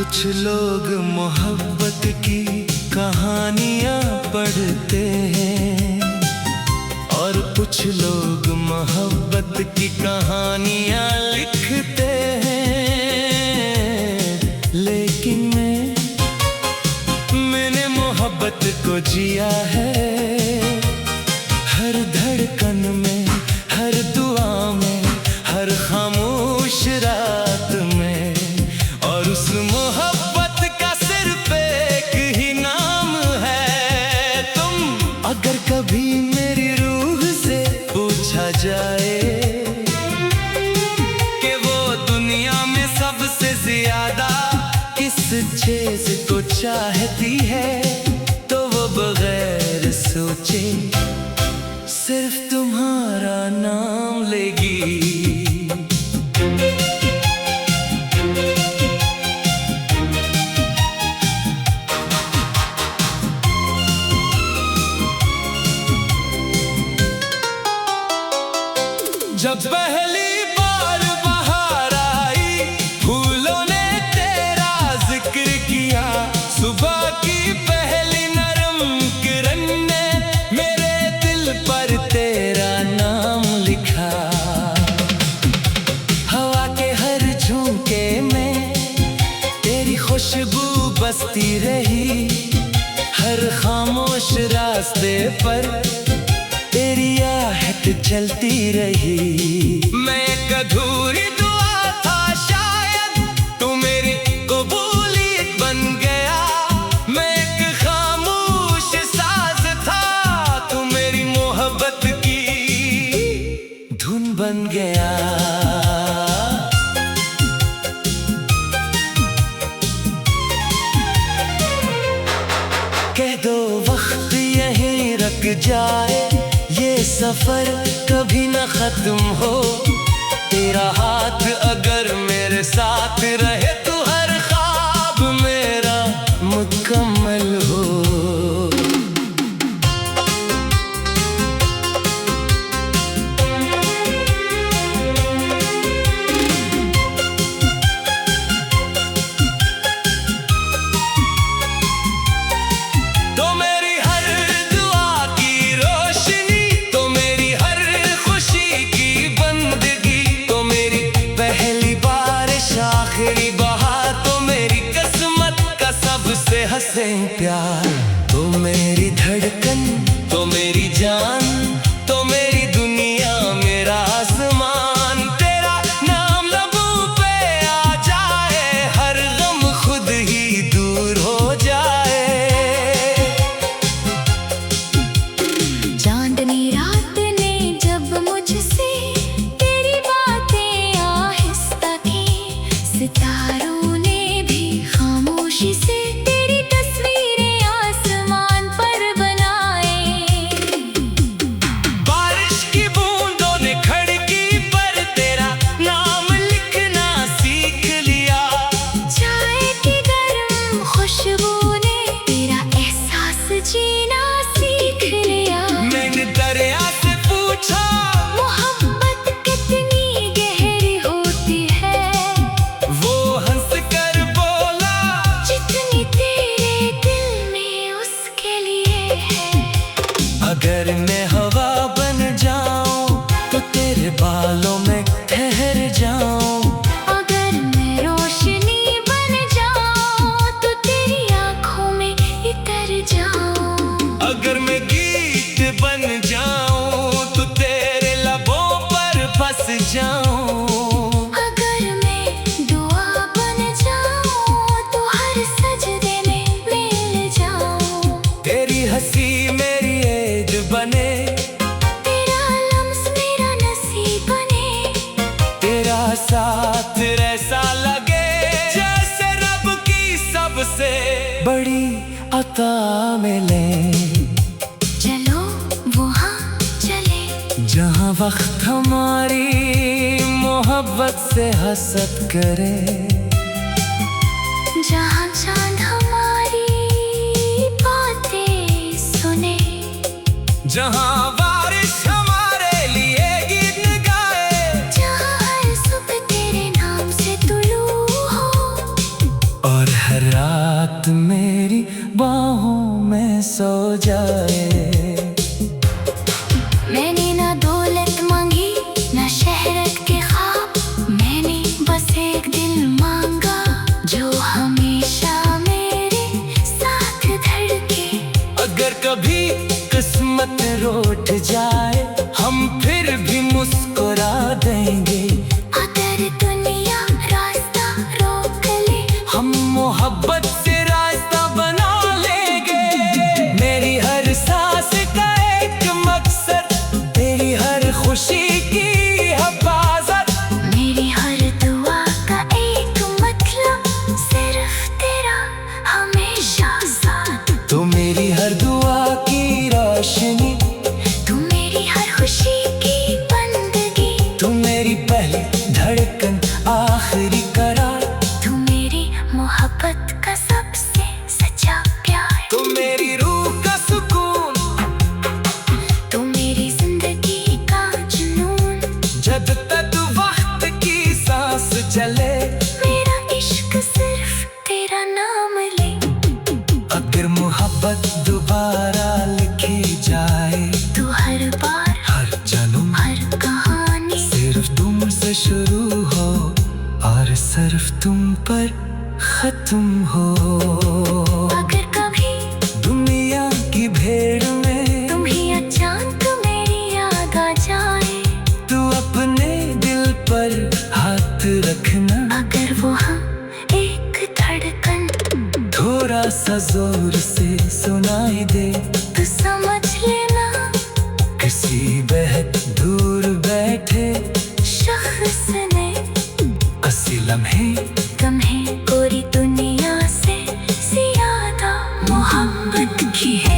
कुछ लोग मोहब्बत की कहानियाँ पढ़ते हैं और कुछ लोग मोहब्बत की कहानियाँ लिखते हैं। लेकिन मैंने मोहब्बत को जिया है, हर धड़कन में, हर दुआ में, हर खामोश रात में। और उस मोहब्बत का सिर्फ एक ही नाम है तुम। अगर कभी मेरी रूह से पूछा जाए कि वो दुनिया में सबसे ज्यादा किस चीज को चाहती है, तो वो बगैर सोचे सिर्फ तुम्हारा नाम लेगी। जब पहली बार बाहर आई, फूलों ने तेरा जिक्र किया, सुबह की पहली नरम किरण ने मेरे दिल पर तेरा नाम लिखा। हवा के हर झोंके में तेरी खुशबू बसती रही, हर खामोश रास्ते पर तेरी आहट चलती रही। मैं एक अधूरी दुआ था, शायद तू मेरी कबूलियत बन गया। मैं एक खामोश साज था, तू मेरी मोहब्बत की धुन बन गया। कह दो वक्त यहीं रुक जाए, ये सफर कभी न खत्म हो। तेरा हाथ अगर मेरे साथ रहे तो हर ख्वाब मेरा मुकम्मल हो। हंसे प्यार तो मेरी धड़कन, तो मेरी जान, तो मेरी दुनिया, मेरा आसमान। तेरा नाम लबों पे आ जाए, हर गम खुद ही दूर हो जाए। चांदनी रात ने जब मुझसे तेरी बातें आहिस्ता की, सितारों ने भी खामोशी से जीना सीख लिया। मैंने दरिया से पूछा मोहब्बत कितनी गहरी होती है, वो हंस कर बोला जितनी तेरे दिल में उसके लिए है। अगर मैं हवा बन जाऊं तो तेरे बालों में ठहर जाऊं। अगर मैं रोशनी बन जाऊं तो तेरी आंखों में इतर जाऊं। अगर मैं गीत बन जाऊं तो तेरे लबों पर फंस जाऊं। अगर मैं दुआ बन जाऊं तो हर सजदे में मिल जाऊं। तेरी हंसी मेरी ईद बने, तेरा लम्स मेरा नसीब बने। तेरा साथ ऐसा लगे जैसे रब की सबसे बड़ी अता मिले। चलो वहाँ चले जहाँ वक्त हमारी मोहब्बत से हसद करे, जहाँ चांद हमारी बातें सुने, जहाँ बारिश हमारे लिए गीत गाए, जहाँ हर सुबह तेरे नाम से तुलू हो। और सा जोर से सुनाई दे तो समझ लेना किसी बेहद दूर बैठे शख्स ने हंसी लम्हे तुम्हें पूरी दुनिया से ज्यादा मोहब्बत की है।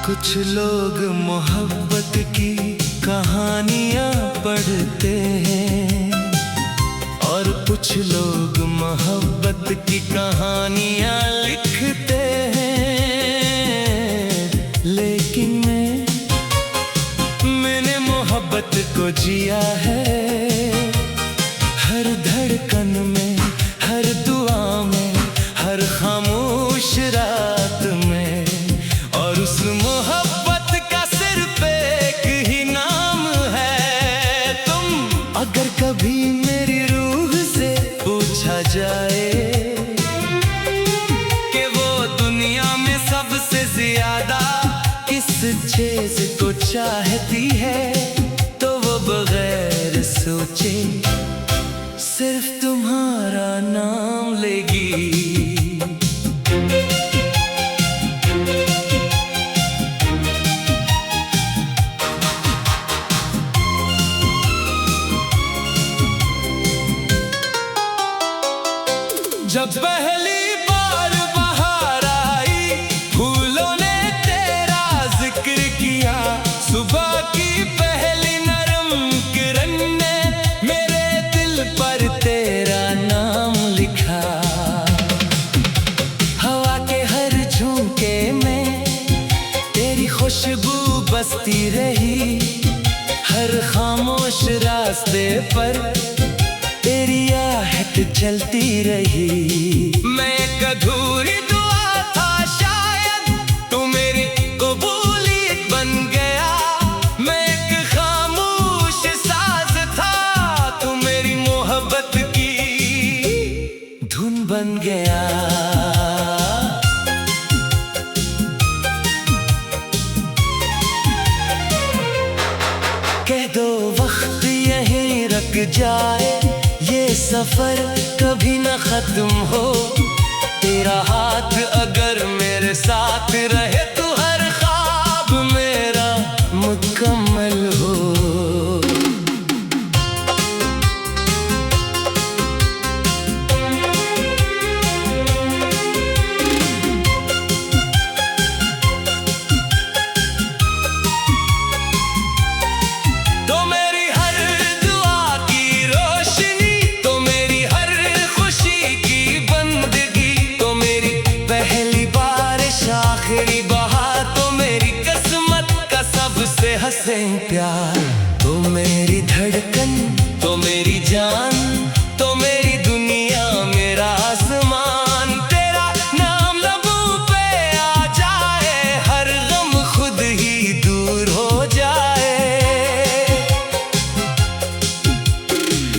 कुछ लोग मोहब्बत की कहानियाँ पढ़ते हैं और कुछ लोग मोहब्बत की कहानियाँ लिखते हैं, लेकिन मैंने मोहब्बत को जिया है। हर धड़कन में, हर दुआ में, हर खामोश रात में, और उस मोहब्बत का सिर्फ एक ही नाम है तुम। अगर कभी मेरी रूह से पूछा जाए कि वो दुनिया में सबसे ज्यादा किस चीज को चाहती है, तो वो बगैर सोचे सिर्फ तुम्हारा नाम लेगी। जब पहली बार बाहर आई, फूलों ने तेरा जिक्र किया, सुबह की पहली नरम किरण ने मेरे दिल पर तेरा नाम लिखा। हवा के हर झोंके में तेरी खुशबू बसती रही, हर खामोश रास्ते पर तेरी आहट चलती रही। मैं एक अधूरी दुआ था शायद, तू मेरी कबूलियत बन गया। मैं एक खामोश साज था, तू मेरी मोहब्बत की धुन बन गया। कह दो वक्त यहीं रुक जाए, ये सफर कभी न खत्म हो। तेरा हाथ अगर मेरे साथ रहे तो हर ख्वाब मेरा मुकम्मल हो। हंसे प्यार तो मेरी धड़कन, तो मेरी जान, तो मेरी दुनिया, मेरा आसमान। तेरा नाम लबों पे आ जाए, हर गम खुद ही दूर हो जाए।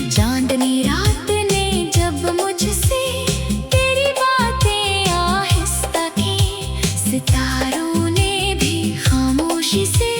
चांदनी रात ने जब मुझसे तेरी बातें आहिस्ता की, सितारों ने भी खामोशी से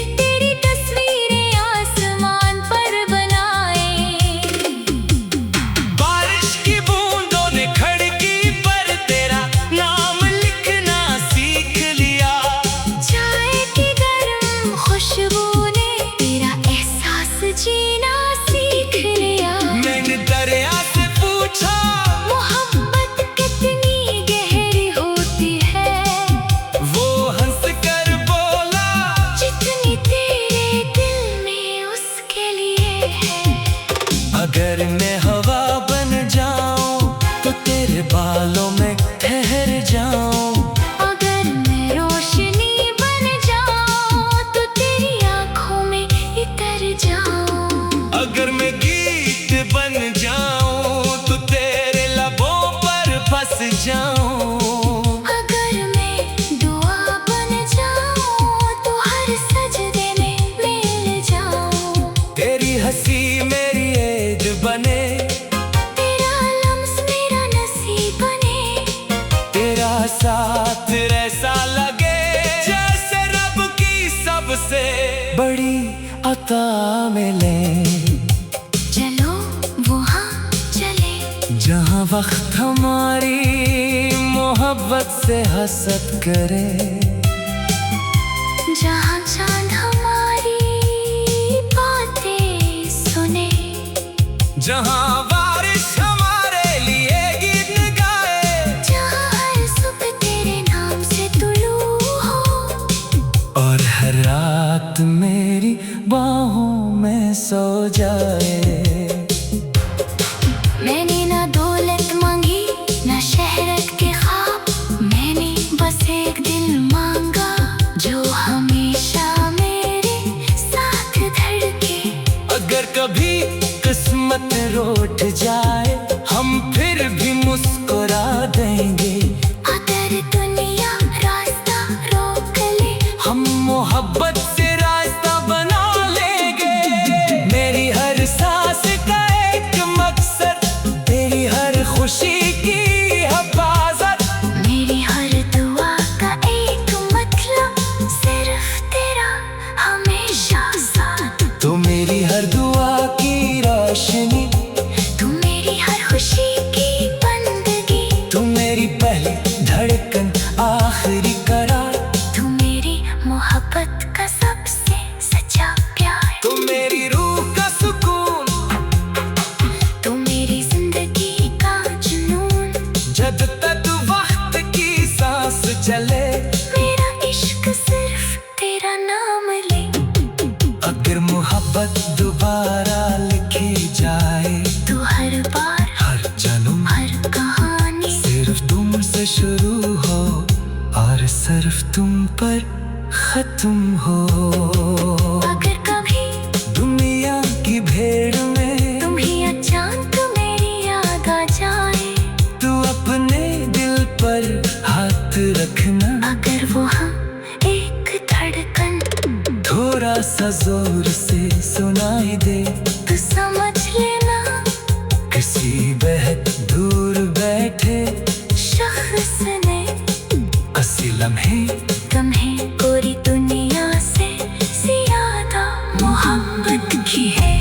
बड़ी अता मिले। चलो वहाँ चले जहाँ वक्त हमारी मोहब्बत से हसद करे, जहाँ चांद हमारी बातें सुने, जहाँ बारिश हमारे लिए गीत गाए, जहाँ हर सुबह तेरे नाम से तुलू हो और हर रात मेरी बाहों में सो जाए। मैंने ना दौलत मांगी ना शहरत के ख्वाब, मैंने बस एक दिल मांगा जो हमेशा मेरे साथ धड़के। अगर कभी किस्मत रूठ जाए हम फिर भी मुस्कुरा देंगे। अगर दुनिया रास्ता रोक ले हम मोहब्बत से रास्ता बना लेंगे। मेरी हर सांस का एक मकसद, तेरी हर खुशी की हिफाजत, मेरी हर दुआ का एक मतलब सिर्फ तेरा हमेशा साथ। तो मेरी हर दुआ की रोशनी, तू मेरी हर खुशी की बंदगी, तू मेरी पहली धड़कन आखिरी करार, तू मेरी मोहब्बत का सबसे सच्चा प्यार, तू मेरी रूह का सुकून, तू मेरी जिंदगी का जुनून। जब तक वक्त की सांस चले मेरा इश्क सिर्फ तेरा नाम ले। अगर मोहब्बत दोबारा लिखी जाए तू हर बार हर जन्म हर कहानी सिर्फ तुमसे शुरू हो और सिर्फ तुम पर खत्म हो। अगर कभी दुनिया की भीड़ में तुम ही अचानक मेरी याद आ जाए, तू अपने दिल पर हाथ रखना। अगर वो हम एक धड़कन थोड़ा सा जोर से सुनाई दे, तो समझ लेना किसी बेहद दूर बैठे शख्स ने असी लम्हे तुम्हें पूरी दुनिया से ज्यादा मोहब्बत की है।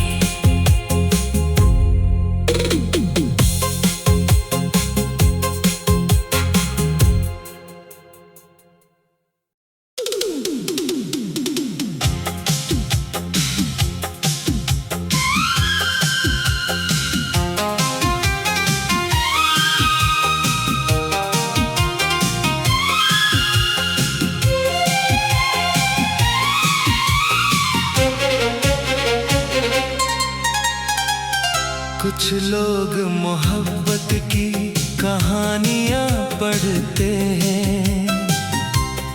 कुछ लोग मोहब्बत की कहानियाँ पढ़ते हैं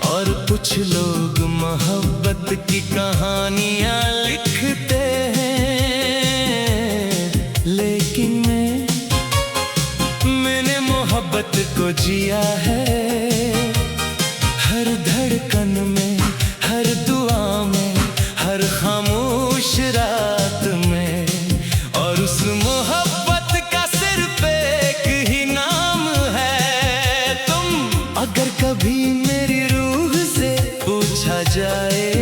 और कुछ लोग मोहब्बत की कहानियाँ लिखते हैं। लेकिन मैंने मोहब्बत को जिया है, हर धड़कन में, हर दुआ में, हर खामोश रात में। और उस मोहब्बत का सिर्फ एक ही नाम है तुम। अगर कभी मेरी रूह से पूछा जाए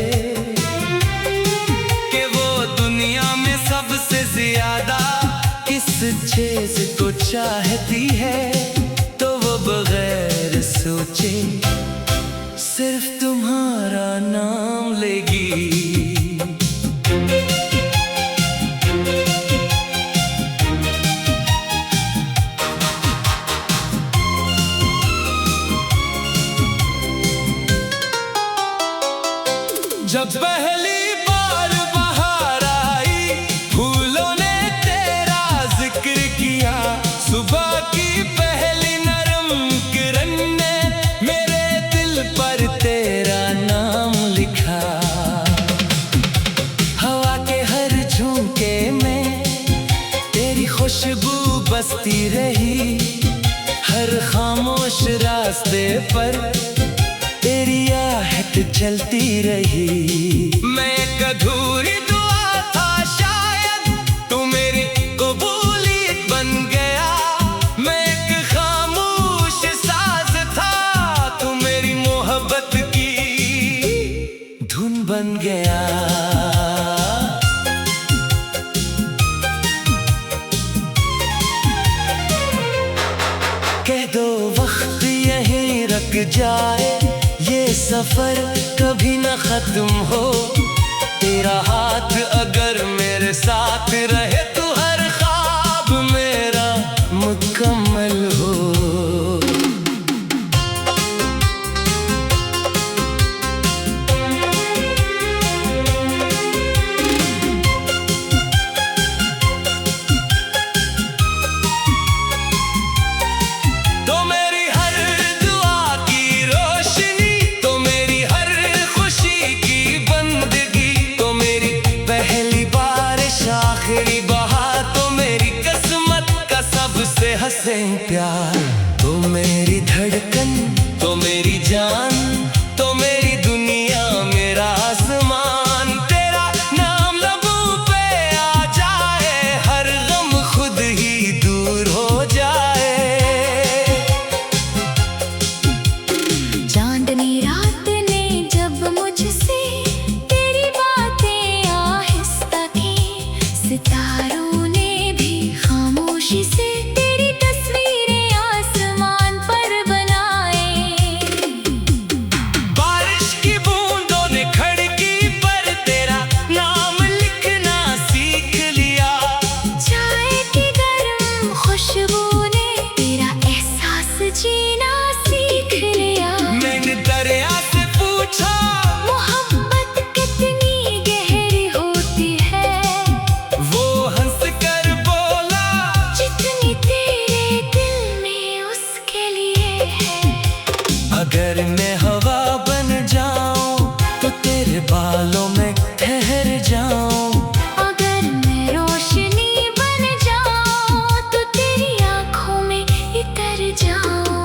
कि वो दुनिया में सबसे ज्यादा किस चीज को चाहती है, तो वो बगैर सोचे सिर्फ तुम्हारा नाम लेगी। जब पहली बार बाहर आई फूलों ने तेरा जिक्र किया, सुबह की पहली नरम किरण ने मेरे दिल पर तेरा नाम लिखा। हवा के हर झोंके में तेरी खुशबू बसती रही, हर खामोश रास्ते पर तेरी आहट चलती रही। मैं एक अधूरी दुआ था शायद, तू मेरी कबूलियत बन गया। मैं एक खामोश साज था, तू मेरी मोहब्बत की धुन बन गया। जाए ये सफर कभी न खत्म हो। तेरा हाथ अगर मेरे साथ रहे तो हर ख्वाब मेरा मुकम्मल हो। हंसे प्यार तो मेरी धड़कन, तो मेरी जान, तो मेरी दुनिया, मेरा आसमान। तेरा नाम लबों पे आ जाए, हर गम खुद ही दूर हो जाए। चांदनी रात ने जब मुझसे तेरी बातें आहिस्ता की, सितारों ने भी खामोशी से जीना सीख लिया। मैंने दरिया से पूछा मोहब्बत कितनी गहरी होती है, वो हंस कर बोला जितनी तेरे दिल में उसके लिए है। अगर मैं हवा बन जाऊं तो तेरे बालों में ठहर जाऊं। अगर मैं रोशनी बन जाऊं तो तेरी आंखों में इतर जाऊं।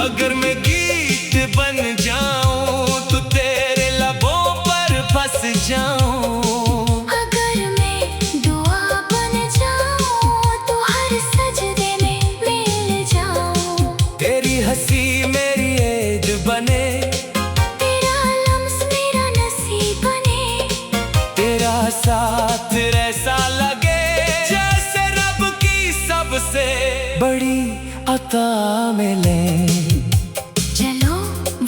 अगर मैं गीत बन जाऊं तो तेरे लबों पर फंस जाऊं। अगर मैं दुआ बन जाऊं तो हर सजदे में मिल जाऊं। तेरी हंसी मेरी ईद बने, तेरा लम्स मेरा नसीब बने। तेरा साथ ऐसा लगे जैसे रब की सबसे बड़ी अता मिले। चलो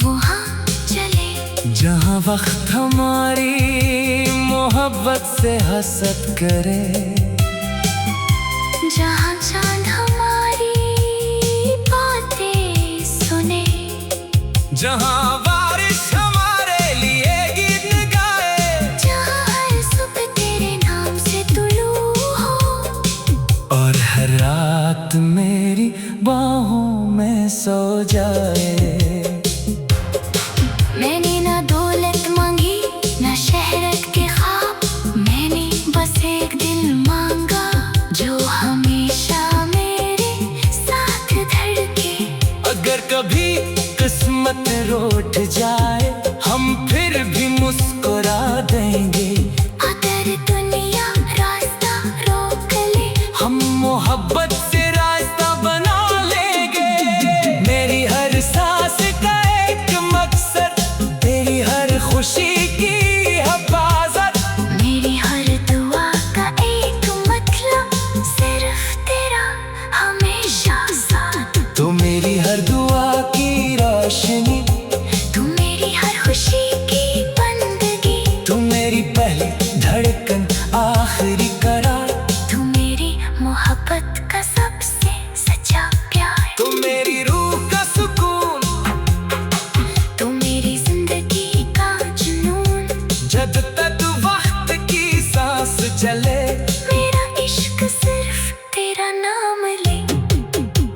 वहाँ चले जहाँ वक्त हमारी मोहब्बत से हसद करे, जहाँ चांद हमारी बातें सुने, जहाँ बारिश हमारे लिए गीत गाए, जहाँ हर सुबह तेरे नाम से तुलू हो और हर रात मेरी बाहों में सो जाए। मैंने ना दौलत मांगी ना शहरत के ख्वाब, मैंने बस एक दिल मांगा जो हमेशा मेरे साथ धड़के। अगर कभी किस्मत रूठ जाए हम फिर भी मुस्कुरा देंगे। अगर दुनिया रास्ता रोक ले हम मोहब्बत से रास्ता बना लेंगे। मेरी हर सांस का एक मकसद, तेरी हर खुशी की हिफाजत, मेरी हर दुआ का एक मतलब, सिर्फ तेरा हमेशा साथ। तू मेरी हर दुआ की रोशनी, तू मेरी हर खुशी की बंदगी, तू मेरी पहली धड़कन आखिरी करार, तू मेरी मोहब्बत का सबसे सच्चा प्यार। तू मेरी रूह का सुकून, तू मेरी जिंदगी का जुनून। जब तक वक्त की सांस चले मेरा इश्क सिर्फ तेरा नाम ले।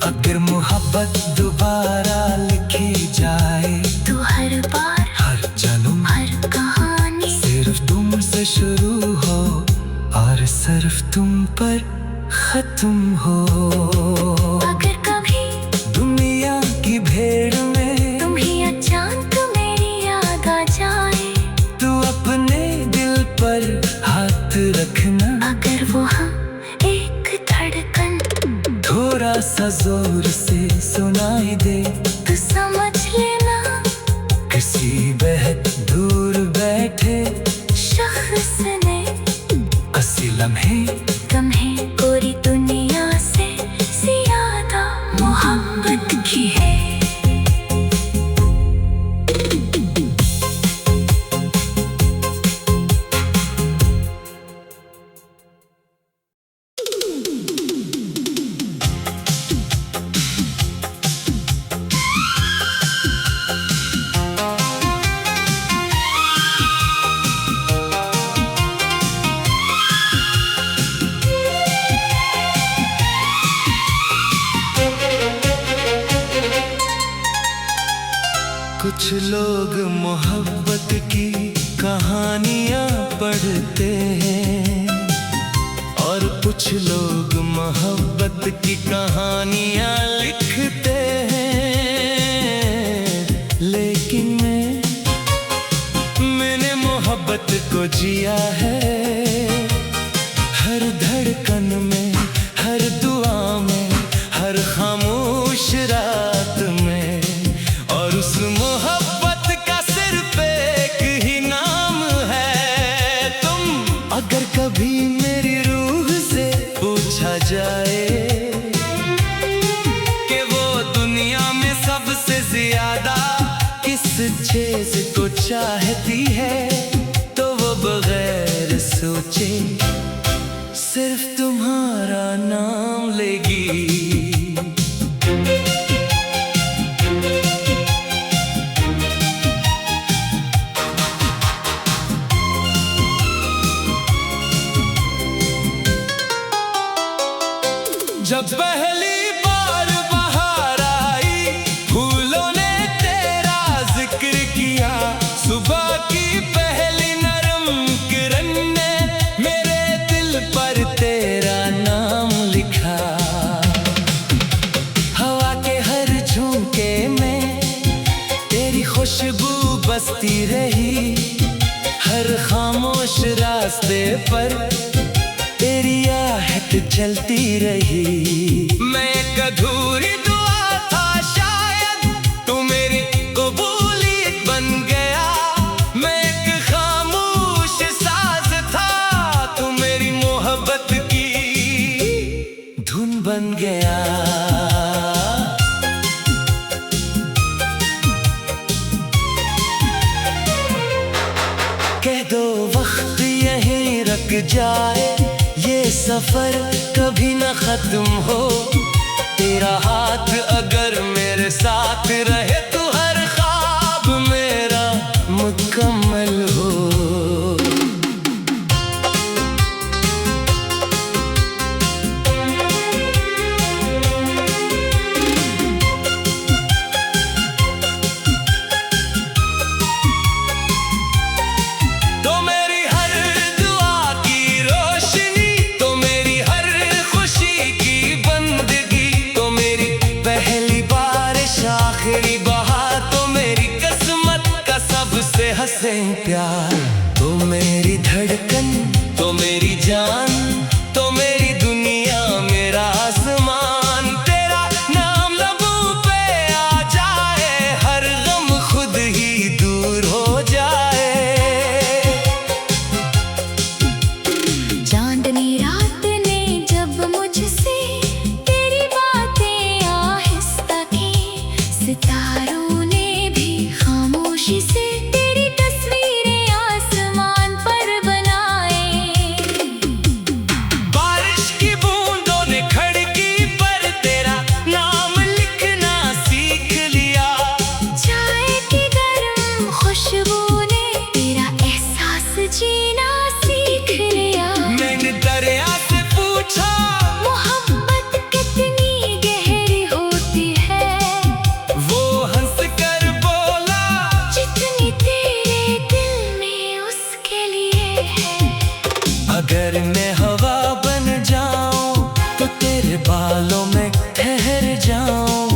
अगर मोहब्बत दोबारा लिखी जाए तू हर बार हर जन्म हर कहानी सिर्फ तुमसे शुरू हो और सिर्फ तुम पर खत्म हो। अगर कभी दुनिया की भीड़ में तुम ही अचानक मेरी याद आ जाए, तू अपने दिल पर हाथ रखना। अगर वहाँ एक धड़कन थोड़ा सा जोर से सुनाई दे तो समझ लेना किसी बेहद दूर बैठे शख्स ने हंसी लम्हे तुम्हें पूरी दुनिया से ज्यादा मोहब्बत की है। कुछ लोग मोहब्बत की कहानियाँ पढ़ते हैं और कुछ लोग मोहब्बत की कहानियाँ लिखते हैं। लेकिन मैंने मोहब्बत को जिया है, हर धड़कन में, हर दुआ में, हर खामोश रात में। और उस मोहब्बत का सिर्फ एक ही नाम है तुम। अगर कभी मेरी रूह से पूछा जाए कि वो दुनिया में सबसे ज्यादा किस चीज को चाहती है, तो वो बगैर सोचे सिर्फ तुम्हारा नाम लेगी। जब पहली बार बाहर आई, फूलों ने तेरा जिक्र किया, सुबह की पहली नरम किरण ने मेरे दिल पर तेरा नाम लिखा। हवा के हर झोंके में तेरी खुशबू बसती रही, हर खामोश रास्ते पर तेरी आहट चलती रही। मैं एक अधूरी दुआ था शायद, तू मेरी कबूलियत बन गया। मैं एक खामोश साज था, तू मेरी मोहब्बत की धुन बन गया। कह दो वक्त यहीं रुक जाए, ये सफर कभी न खत्म हो। तेरा हाथ अगर मेरे साथ रहे तो हर ख्वाब मेरा मुकम्मल हो। हंसे प्यार तो मेरी धड़कन, तो मेरी जान, तो मेरी दुनिया, मेरा आसमान। तेरा नाम लबों पे आ जाए, हर गम खुद ही दूर हो जाए। चांदनी रात ने जब मुझसे तेरी बातें आहिस्ता की, सितारों ने भी खामोशी से अगर मैं हवा बन जाऊं तो तेरे बालों में ठहर जाऊं।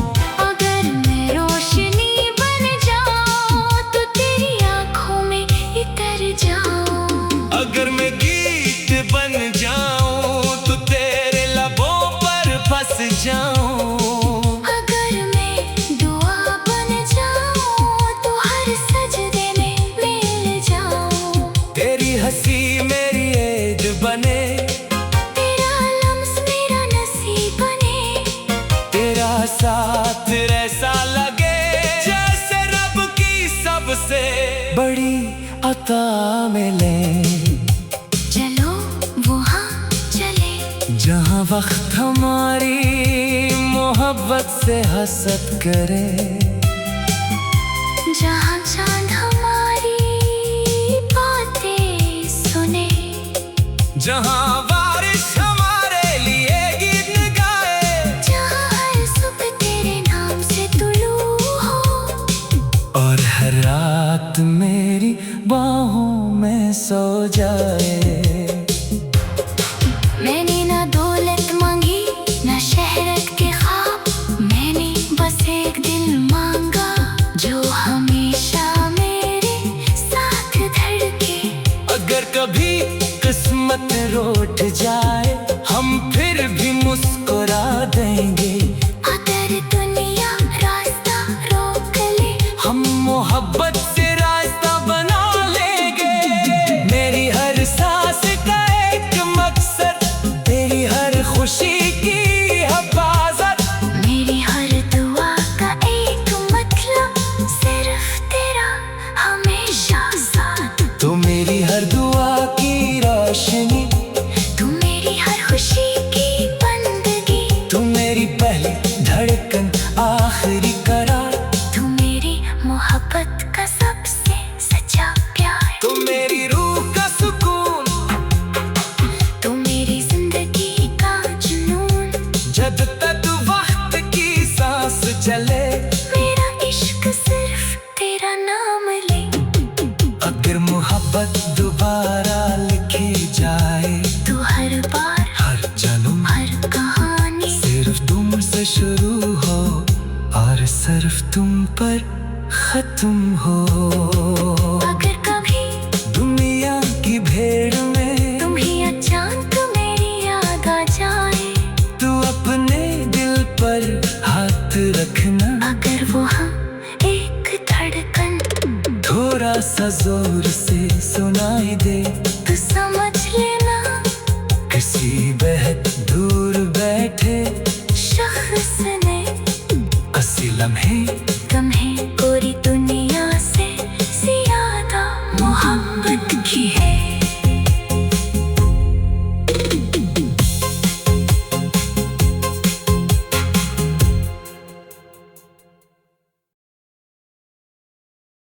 अगर मैं रोशनी बन जाऊं तो तेरी आंखों में इतर जाऊं। अगर मैं गीत बन जाऊं तो तेरे लबों पर फंस जाऊं। अगर मैं दुआ बन जाऊं तो हर सजदे में मिल जाऊं। तेरी हंसी मेरी ऐद बने, तेरा लम्स मेरा नसीब बने। तेरा साथ ऐसा लगे जैसे रब की सबसे बड़ी अता मिले। चलो वहाँ चले जहाँ वक्त हमारी मोहब्बत से हसद करे, जहाँ चांद हमारी बातें सुने, जहाँ बारिश हमारे लिए गीत गाए, जहाँ हर सुबह तेरे नाम से तुलू हो। और जाए। मैंने ना दौलत मांगी ना शहरत के ख्वाब, मैंने बस एक दिल मांगा जो हमेशा मेरे साथ धड़के। अगर कभी किस्मत रूठ जाए हम फिर भी मुस्कुरा देंगे। अगर दुनिया रास्ता रोक ले हम मोहब्बत से रास्ता बना लेंगे। मेरी हर सांस का एक मकसद, तेरी हर खुशी की हिफाजत। मेरी हर दुआ का एक मतलब, सिर्फ तेरा हमेशा साथ। तू मेरी हर दुआ की रोशनी, तू मेरी हर खुशी की बंदगी, तू मेरी पहली धड़कन आखिरी करार। तू मेरी मोहब्बत का सबसे सच्चा प्यार। तू मेरी रूह का सुकून, तू मेरी जिंदगी का जुनून। जब तक वक्त की सांस चले मेरा इश्क सिर्फ तेरा नाम ले। अगर मोहब्बत दोबारा लिखी जाए तू हर बार हर जन्म हर कहानी सिर्फ तुमसे शुरू हो और सिर्फ तुम पर खत्म हो। अगर कभी दुनिया की भीड़ में तुम ही अचानक मेरी याद आ जाए, तू अपने दिल पर हाथ रखना। अगर वो हम एक धड़कन थोड़ा सा जोर से सुनाई दे, तो समझ लेना किसी बेहद दूर बैठे शख्स ने हंसी लम्हे तुम्हें पूरी दुनिया से ज्यादा मोहब्बत की है।